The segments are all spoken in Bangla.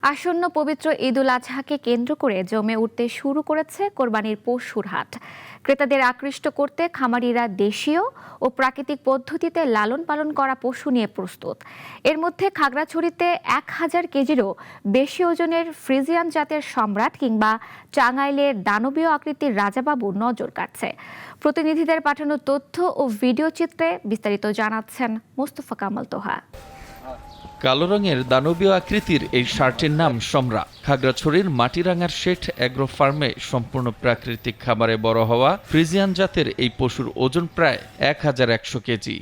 আসন্ন পবিত্র ঈদুল আজহাকে কেন্দ্র করে জমে উঠতে শুরু করেছে কোরবানির পশুর হাট। ক্রেতাদের আকৃষ্ট করতে খামারিরা দেশীয় ও প্রাকৃতিক পদ্ধতিতে লালন পালন করা পশু নিয়ে প্রস্তুত। এর মধ্যে খাগড়াছড়িতে 1000 কেজিরও বেশি ওজনের ফ্রিজিয়ান জাতের সম্রাট কিংবা টাঙ্গাইলের দানবীয় আকৃতির রাজাবাবু নজর কাটছে। প্রতিনিধিদের পাঠানো তথ্য ও ভিডিও চিত্রে বিস্তারিত জানাচ্ছেন মোস্তফা কামাল তোহা। কালো রঙের দানবীয় আকৃতির এই ষাঁড়টির নাম সম্রা। খাগড়াছড়ির মাটিরাঙ্গার শেঠ অ্যাগ্রো ফার্মে সম্পূর্ণ প্রাকৃতিক খাবারে বড় হওয়া ফ্রিজিয়ান জাতের এই পশুর ওজন প্রায় 1100 কেজি।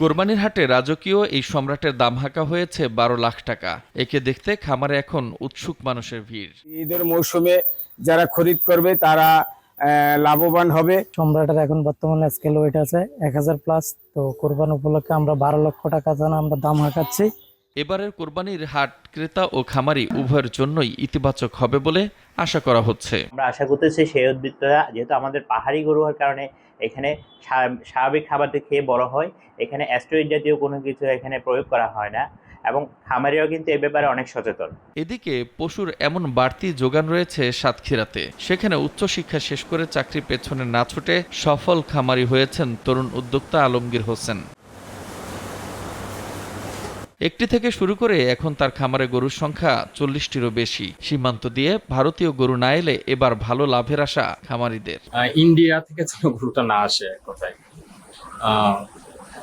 কোরবানির হাটে রাজকীয় এই সম্রাটের দাম হাঁকা হয়েছে 12 লাখ টাকা। একে দেখতে খামারে এখন উৎসুক মানুষের ভিড়। ঈদের মৌসুমে যারা খরিদ করবে তারা লাভবান হবে। সম্রাটের এখন বর্তমানে স্কেল ওয়েট আছে 1000+। তো কোরবানি উপলক্ষে আমরা 12 লক্ষ টাকা আমরা দাম হাঁকাচ্ছি। এবারের কোরবানির হাট ক্রেতা ও খামারি উভয়ের জন্যই ইতিবাচক হবে বলে আশা করা হচ্ছে। আমরা আশা করতেছি সেই উদ্বৃত্তরা, যেহেতু আমাদের পাহাড়ি গরু হওয়ার কারণে এখানে স্বাভাবিক খাবার খেয়ে বড় হয়, এখানে অ্যাস্টেরয়েড জাতীয় কোনো কিছু এখানে প্রয়োগ করা হয় না এবং খামারিরাও কিন্তু এ ব্যাপারে অনেক সচেতন। এদিকে পশুর এমন বাড়তি যোগান রয়েছে সাতক্ষীরাতে। সেখানে উচ্চশিক্ষা শেষ করে চাকরি পেছনে না ছুটে সফল খামারি হয়েছেন তরুণ উদ্যোক্তা আলমগীর হোসেন। একটি থেকে শুরু করে এখন তার খামারে গরুর সংখ্যা 40টিরও বেশি। সীমান্ত দিয়ে ভারতীয় গরু না এলে এবার ভালো লাভের আশা খামারিদের। ইন্ডিয়া থেকে যেন গরুটা না আসে কোথায়,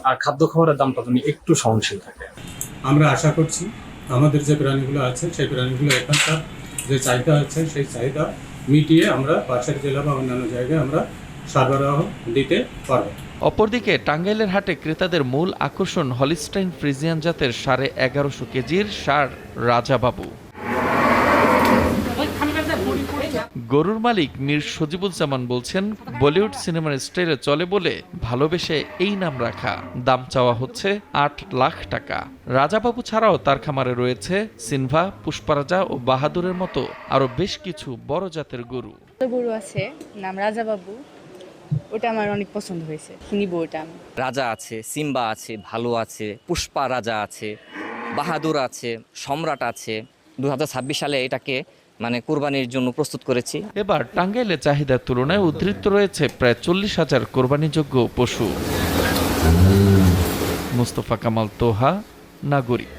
আর খাদ্য খাবারের দামটা তুমি একটু সহনশীল থাকে। আমরা আশা করছি আমাদের যে প্রাণীগুলো আছে সেই প্রাণীগুলো এখানকার যে চাহিদা আছে সেই চাহিদা মিটিয়ে আমরা পাশের জেলা বা অন্যান্য জায়গায় আমরা সরবরাহ দিতে পারব। অপরদিকে টাঙ্গাইলের হাটে ক্রেতাদের মূল আকর্ষণ হলিস্টাইন ফ্রিজিয়ান জাতের 1150 কেজির ষাঁড় রাজাবাবু। গরুর মালিক মীর সজিবুজ্জামান বলছেন, বলিউড সিনেমার স্টাইলে চলে বলে ভালোবেসে এই নাম রাখা। দাম চাওয়া হচ্ছে 8 লাখ টাকা। রাজাবাবু ছাড়াও তার খামারে রয়েছে সিনভা, পুষ্পারাজা ও বাহাদুরের মতো আরো বেশ কিছু বড় জাতের গরু। গরু আছে নাম রাজাবাবু, ওটা আমার অনেক পছন্দ হয়েছে, নিব ওটা। রাজা আছে, সিম্বা আছে, ভালো আছে, পুষ্পা রাজা আছে, বাহাদুর আছে, সম্রাট আছে। 2026 সালে এটাকে কোরবানির জন্য প্রস্তুত করেছি। এবার টাঙ্গাইলে চাহিদার তুলনায় উদ্ধৃত রয়েছে প্রায় 40,000 কোরবানিযোগ্য পশু। মোস্তফা কামাল তোহা, নাগরিক।